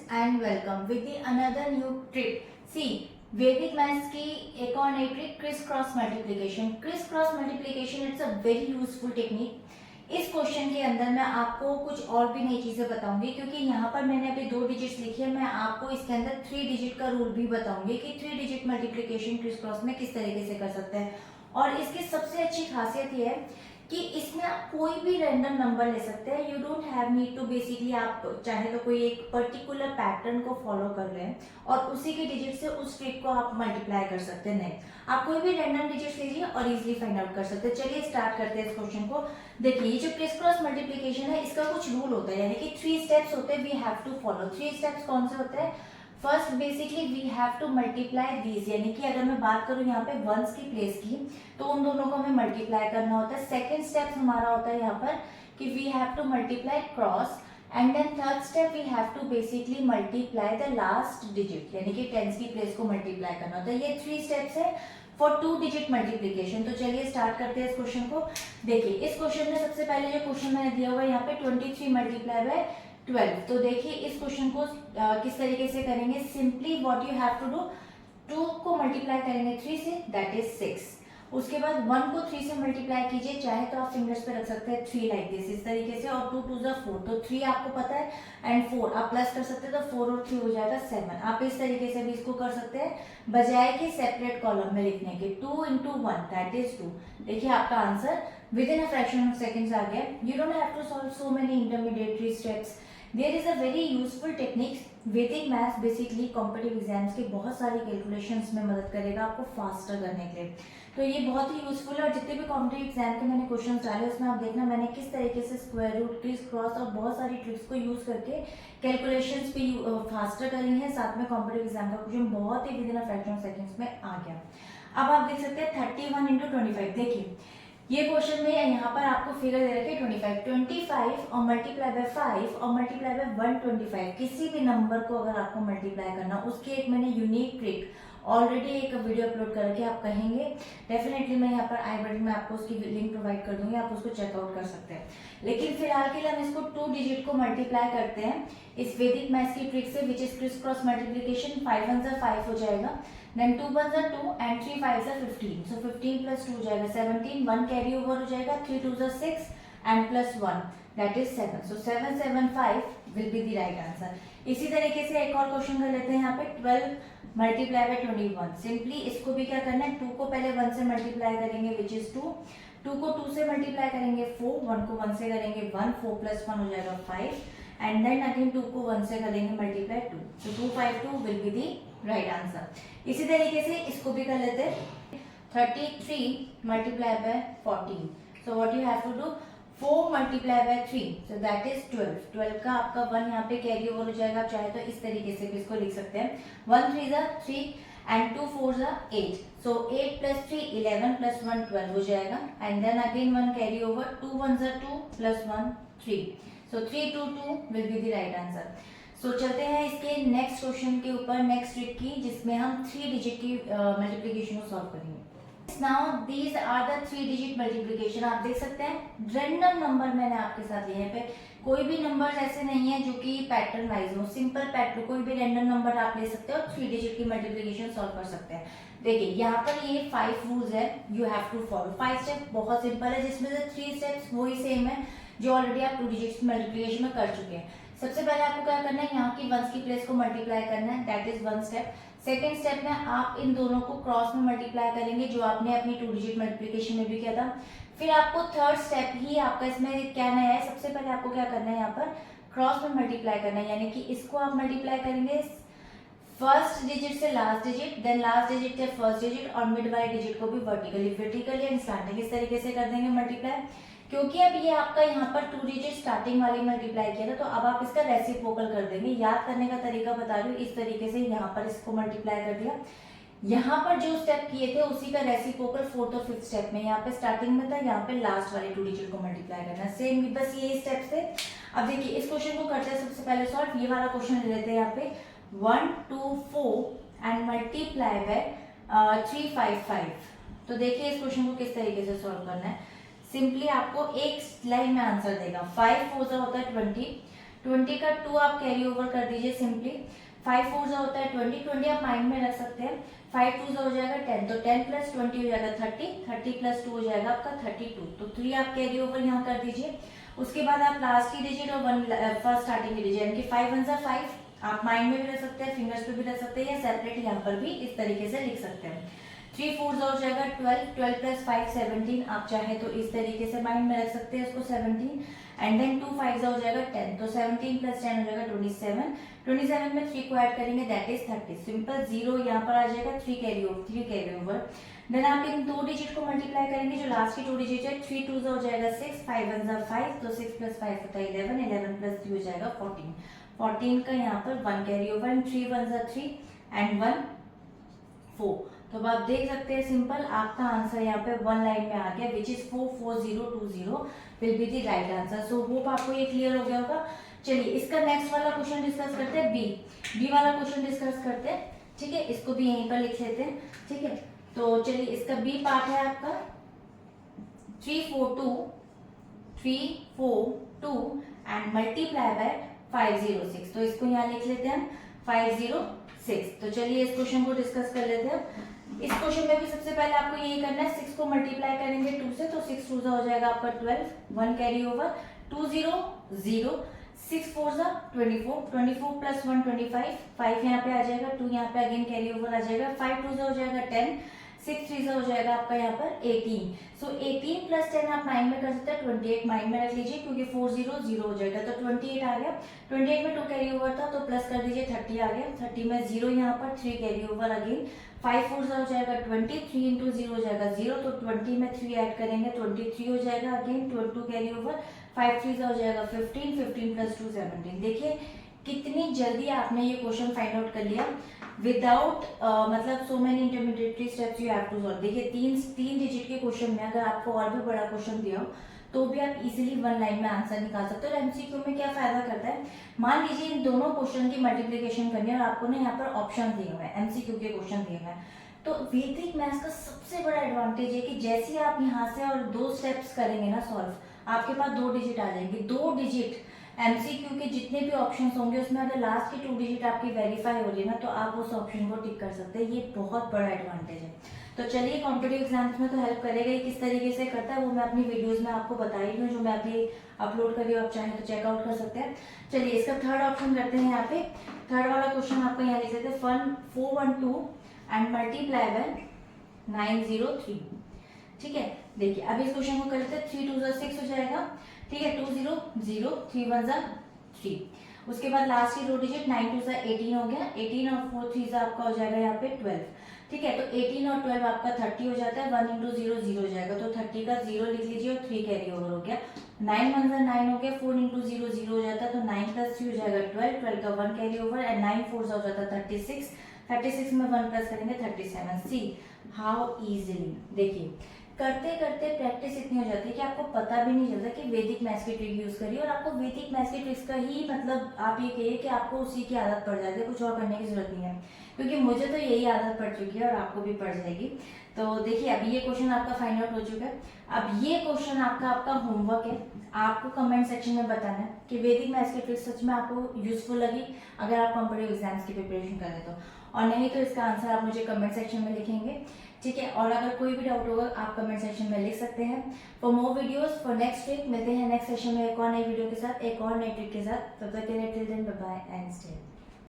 and welcome with the another new trick. See, Vedic maths की एक और नई trick criss cross multiplication. Criss cross multiplication it's a very useful technique. इस question के अंदर मैं आपको कुछ और भी नई चीजें बताऊंगी क्योंकि यहाँ पर मैंने अभी 2 डिजिट्स लिखी है. मैं आपको इसके अंदर 3 डिजिट का रूल भी बताऊंगी कि 3 डिजिट मल्टीप्लिकेशन क्रिस क्रॉस में किस तरीके से कर सकते हैं. और इसकी सबसे अच्छी खासियत ये है कि इसमें आप कोई भी रैंडम नंबर ले सकते हैं. You don't have need to basically आप चाहे तो कोई एक पर्टिकुलर पैटर्न को फॉलो कर लें और उसी के डिजिट से उस ट्रिक को आप मल्टीप्लाई कर सकते हैं. नहीं, आप कोई भी रैंडम डिजिट लीजिए और इजीली फाइंड आउट कर सकते हैं. चलिए स्टार्ट करते हैं इस क्वेश्चन को. देखिए, ये जो क्रिस क्रॉस मल्टीप्लिकेशन है इसका कुछ रूल होता है, यानी कि 3 स्टेप्स होते हैं. We have to follow 3 steps. कौन से होते हैं? First basically we have to multiply these, यानी कि अगर मैं बात करूं यहाँ पे वंस की प्लेस की तो उन दोनों को हमें मल्टीप्लाई करना होता है. सेकंड स्टेप हमारा होता है यहाँ पर कि we have to multiply cross and then third step we have to basically multiply the last digit, यानी कि टेंस की प्लेस को मल्टीप्लाई करना होता है. ये 3 स्टेप्स है फॉर 2 डिजिट मल्टीप्लिकेशन. तो चलिए स्टार्ट करते हैं इस क्वेश्चन को. देखिए, इस क्वेश्चन में सबसे पहले जो क्वेश्चन मैंने दिया हुआ है यहाँ पे 23 मल्टीप्लाई बाय 12. तो देखिए इस क्वेश्चन को किस तरीके से करेंगे. Simply what you have to do, 2 को मल्टीप्लाई करेंगे 3 से, दैट इज 6. उसके बाद 1 को 3 से मल्टीप्लाई कीजिए, चाहे तो आप फिंगर्स पे रख सकते हैं 3 लाइक दिस, इस तरीके से. और 2 2 जा 4, तो 3 आपको पता है एंड 4 आप प्लस कर सकते हैं, तो 4 और 3 हो जाएगा 7. आप इस तरीके से भी इसको कर सकते हैं बजाय कि सेपरेट कॉलम में लिखने के. 2 into 1 दैट इज 2. देखिए आपका answer within a fraction of seconds आ गया. You don't have to solve so many intermediatory steps. There is a very useful technique. Vedic maths basically competitive exams के बहुत सारी कैलकुलेशंस में मदद करेगा आपको फास्टर करने के लिए. तो ये बहुत ही यूजफुल है. और जितने भी कॉम्पिटिटिव एग्जाम के मैंने क्वेश्चंस डाले उसमें आप देखना मैंने किस तरीके से स्क्वायर रूट, क्रिस क्रॉस और बहुत सारी ट्रिक्स को यूज करके कैलकुलेशंस भी फास्टर करी है. साथ में कॉम्पिटिटिव एग्जाम का क्वेश्चन बहुत ही within a fraction of seconds में आ गया. अब आप देख सकते हैं 31 into 25. देखिए ये क्वेश्चन में यहाँ पर आपको फिगर दे रखे 25 और मल्टीप्लाई बाय 5 और मल्टीप्लाई बाय 125. किसी भी नंबर को अगर आपको मल्टीप्लाई करना, उसकी एक मैंने यूनिक ट्रिक ऑलरेडी एक वीडियो अपलोड करके आप कहेंगे, डेफिनेटली मैं यहाँ पर आई बटन में आपको उसकी लिंक प्रोवाइड कर दूंगी, आप उसको चेकआउट कर सकते हैं. लेकिन फिलहाल के लिए हम इसको 2 डिजिट को मल्टीप्लाई करते हैं इस वैदिक मैथ्स की ट्रिक से, which is criss cross multiplication. 5 1 जा 5 हो जाएगा, then 2 1 जा 2 and 3 5 जा 15. So 15 plus 2 हो जाएगा 17. 1 कैरी ओवर हो जाएगा, 3 2 जा 6 and plus 1 that is 7. So 775 will be the right answer. इसी तरीके से एक और क्वेश्चन कर लेते हैं यहाँ पे 12 मल्टीप्लाई बाय 21. सिंपली इसको भी क्या करना है, 2 को पहले 1 से मल्टीप्लाई करेंगे विच इज 2. 2 को 2 से मल्टीप्लाई करेंगे 4, 1 को 1 से करेंगे 1, 4 plus 1 हो जाएगा 5 and then again 2 को 1 से करेंगे multiply 2. So 252 will be the right answer. इसी तरीके से इसको भी कर लेते हैं 33 multiply by 14. So what you have to do, 4 multiply by 3, so that is 12. 12 का आपका 1 यहाँ पे कैरी ओवर हो जाएगा. आप चाहे तो इस तरीके से भी इसको लिख सकते हैं 1 3 जा 3 एंड 2 4 जा 8. सो 8 plus 3 11 plus 1 12 हो जाएगा and then again 1 carry over, 2 1 जा 2 plus 1 3. So 322 will be the right answer. So चलते हैं इसके नेक्स्ट क्वेश्चन के ऊपर, नेक्स्ट ट्रिक की, जिसमें हम 3 डिजिट की मल्टीप्लिकेशन को सॉल्व करेंगे. Now these are the 3 digit multiplication. आप देख सकते हैं रैंडम नंबर मैंने आपके साथ लिए पे. कोई भी नंबर ऐसे नहीं है जो कि पैटर्न वाइज हो, सिंपल पैटर्न, कोई भी रैंडम नंबर आप ले सकते हो और 3 डिजिट की मल्टीप्लिकेशन सॉल्व कर सकते हैं. देखिए यहाँ पर ये 5 रूल्स है, you have to follow. 5 step बहुत सिंपल है, जिसमें से 3 स्टेप्स वही सेम है जो ऑलरेडी आप 2 डिजिट मल्टीप्लिकेशन में कर चुके हैं. सबसे पहले आपको क्या करना है, यहाँ की वंस की प्लेस को मल्टीप्लाई करना है, that is 1 step. Second step में आप इन दोनों को क्रॉस में मल्टीप्लाई करेंगे जो आपने अपनी 2 डिजिट मल्टीप्लिकेशन में भी किया था. फिर आपको थर्ड स्टेप ही आपका इसमें क्या नया है, सबसे पहले आपको क्या करना है, यहाँ पर क्रॉस में मल्टीप्लाई करना है, यानी कि इसको आप मल्टीप्लाई करेंगे फर्स्ट डिजिट से last digit, then last digit से फर्स्ट डिजिट और मिड वाले डिजिट को भी वर्टिकली एंड स्लैंटिंग इस तरीके से कर देंगे मल्टीप्लाई. क्योंकि अब ये आपका यहाँ पर 2 डिजिट स्टार्टिंग वाली मल्टीप्लाई किया था, तो अब आप इसका रेसिप्रोकल कर देंगे. याद करने का तरीका बता रही हूँ, इस तरीके से यहाँ पर इसको मल्टीप्लाई कर दिया. यहाँ पर जो स्टेप किए थे उसी का रेसिप्रोकल 4th और 5th स्टेप में, यहाँ पे स्टार्टिंग में था, यहाँ पे लास्ट वाले 2 डिजिट को मल्टीप्लाई करना. सेम बस ये स्टेप थे. अब देखिए इस क्वेश्चन को करते हैं सबसे पहले सॉल्व. ये वाला क्वेश्चन ले लेते हैं यहाँ पे 1 2 4 एंड मल्टीप्लाई बाय 3 5 5. तो देखिए इस क्वेश्चन को किस तरीके से सॉल्व करना है. सिंपली आपको एक लाइन में आंसर देगा. 5 4 होता है 20, 20 का 2 आप कैरी ओवर कर दीजिए सिंपली। 5 4 होता है 20, 20 आप माइंड में रख सकते हैं। 5 2 हो जाएगा 10, तो 10 प्लस 20 हो जाएगा 30, 30 प्लस 2 हो जाएगा आपका 32, तो 3 आप कैरी ओवर यहाँ कर दीजिए। उसके बाद आप लास्ट की डिजिट और फर्स्ट स्टार्टिंग की डिजिट यानी कि 5 1 5, आप माइंड में भी रख सकते हैं, फिंगर्स पे भी रख सकते हैं, या सेपरेट यहाँ पर भी इस तरीके से लिख सकते हैं। 3 4 हो जाएगा 12, 12 प्लस 5 17, आप चाहे तो इस तरीके से माइंड में रख सकते हैं इसको 17, एंड देन 2 5 हो जाएगा 10, तो 17 प्लस 10 हो जाएगा 27, 27 में 3 को ऐड करेंगे दैट इज 30, सिंपल 0 यहाँ पर आ जाएगा, 3 कैरी ओवर। देन आप इन दो डिजिट को मल्टीप्लाई करेंगे, जो लास्ट की 2 डिजिट है, 3 2 हो जाएगा 6, 5 1 5, तो 6 प्लस 5 होता है 11, 11 प्लस 3 हो जाएगा 14, 14 का यहाँ पर 1 कैरी ओवर, एंड 3 1 3 एंड 1 4, तो अब आप देख सकते हैं सिंपल आपका आंसर यहाँ पे 1 लाइन में आ गया, which is 44020 will be the right answer. So hope आपको ये क्लियर हो गया होगा। चलिए इसका नेक्स्ट वाला क्वेश्चन डिस्कस करते हैं, बी वाला क्वेश्चन डिस्कस करते हैं, ठीक है, इसको भी यहीं पर लिख लेते हैं, ठीक है। तो चलिए इसका बी पार्ट है आपका 342 एंड मल्टीप्लाई बाय 506, तो इसको यहाँ लिख लेते हैं हम 506। तो चलिए इस क्वेश्चन को डिस्कस कर लेते हैं। इस क्वेश्चन में भी सबसे पहले आपको यही करना है, 6 को मल्टीप्लाई करेंगे 2 से, तो 6 2 हो जाएगा आपका 12, 1 कैरी ओवर, 2 0 0, 6 4 24, 24 प्लस 1 25, 5 यहाँ पे आ जाएगा, 2 यहाँ पे अगेन कैरी ओवर आ जाएगा, 5 2 हो जाएगा 10, 6 3 हो जाएगा आपका यहाँ पर 18, सो 18 प्लस 10 आप माइंड में कर सकते हैं, 28 माइंड में रख लीजिए क्योंकि 4 0 0 हो जाएगा, तो 28 आ गया, 28 में 2 कैरी ओवर था तो प्लस कर दीजिए 30 आ गया, 30 में 0 यहाँ पर 3 कैरी ओवर अगेन, 5 4 हो जाएगा 20, 3 इंटू 0 हो जाएगा 0, तो 20 में 3 ऐड करेंगे 23 हो जाएगा अगेन, 2 कैरी ओवर, 5 3 हो जाएगा 15, 15 प्लस 2 17। देखिए कितनी जल्दी आपने ये क्वेश्चन फाइंड आउट कर लिया विदाउट मतलब so many intermediatory steps you have to solve. देखिए तीन डिजिट के क्वेश्चन में अगर आपको और भी बड़ा क्वेश्चन दिया हो तो भी आप इजीली 1 लाइन में आंसर निकाल सकते हो। और एमसीक्यू में क्या फायदा करता है, मान लीजिए इन दोनों क्वेश्चन की मल्टीप्लिकेशन करनी है और आपको ना यहाँ पर ऑप्शन दिए हुए हैं, एमसीक्यू के क्वेश्चन दिए हुए हैं, तो वैदिक मैथ्स का सबसे बड़ा एडवांटेज है कि जैसे आप यहाँ से और 2 स्टेप्स करेंगे ना सॉल्व, आपके पास 2 डिजिट आ जाएंगे, 2 डिजिट एमसीक्यू के जितने भी ऑप्शंस होंगे उसमें अगर लास्ट की 2 डिजिट आपकी वेरीफाई हो रही है ना तो आप उस ऑप्शन को टिक कर सकते हैं, ये बहुत बड़ा एडवांटेज है। तो चलिए कॉम्पिटिटिव एग्जाम्स में तो हेल्प करेगा ही, किस तरीके से करता है वो मैं अपनी वीडियोस में आपको बता रही हूँ, जो मैं अभी अपलोड करी हूँ, आप चाहें तो चेकआउट कर सकते हैं। चलिए इसका थर्ड ऑप्शन करते हैं, यहाँ पे थर्ड वाला क्वेश्चन आपको यहाँ लिख देते हैं 412 एंड मल्टीप्लाई बाय 903, ठीक है। देखिए अब इस क्वेश्चन को कर लेते हैं, 3 2 6 हो जाएगा, ठीक है, 2 0 0, 3 1 3, उसके बाद लास्ट की 2 डिजिट 9 2 18 हो गया, 18 और 4 3 आपका हो जाएगा यहाँ पे 12, ठीक है। तो 18 और 12 आपका 30 हो जाता है, 1 इंटू 0 0 हो जाएगा, तो 30 का 0 लिख लीजिए और 3 कैरी ओवर हो गया, 9 1 9 हो गया, 4 इंटू 0 0 हो जाता है, तो 9 प्लस 3 हो जाएगा 12, 12 का 1 कैरी ओवर, एंड 9 4 हो जाता है 36, 36 में 1 प्लस करेंगे 37। सी हाउ इजीली, देखिए करते करते प्रैक्टिस इतनी हो जाती है कि आपको पता भी नहीं चलता कि वैदिक मैथ्स की ट्रिक यूज करिए, और आपको वैदिक मैथ्स की ट्रिक्स का ही मतलब आप ये कहिए कि आपको उसी की आदत पड़ जाती है, कुछ और करने की जरूरत नहीं है, क्योंकि मुझे तो यही आदत पड़ चुकी है और आपको भी पड़ जाएगी। तो देखिए अभी ये क्वेश्चन आपका फाइंड आउट हो चुका है, अब ये क्वेश्चन आपका होमवर्क है, आपको कमेंट सेक्शन में बताना है कि वैदिक मैथ्स की ट्रिक्स सच में आपको यूजफुल लगी अगर आप कॉम्पिटिटिव एग्जाम्स की प्रिपरेशन करें तो, और नहीं तो इसका आंसर आप मुझे कमेंट सेक्शन में लिखेंगे, ठीक है। और अगर कोई भी डाउट होगा आप कमेंट सेक्शन में लिख सकते हैं। For more videos for next week मिलते हैं नेक्स्ट सेशन में एक और नई वीडियो के साथ, एक और नई ट्रिक के साथ, तब तक के लिए till then bye bye and stay.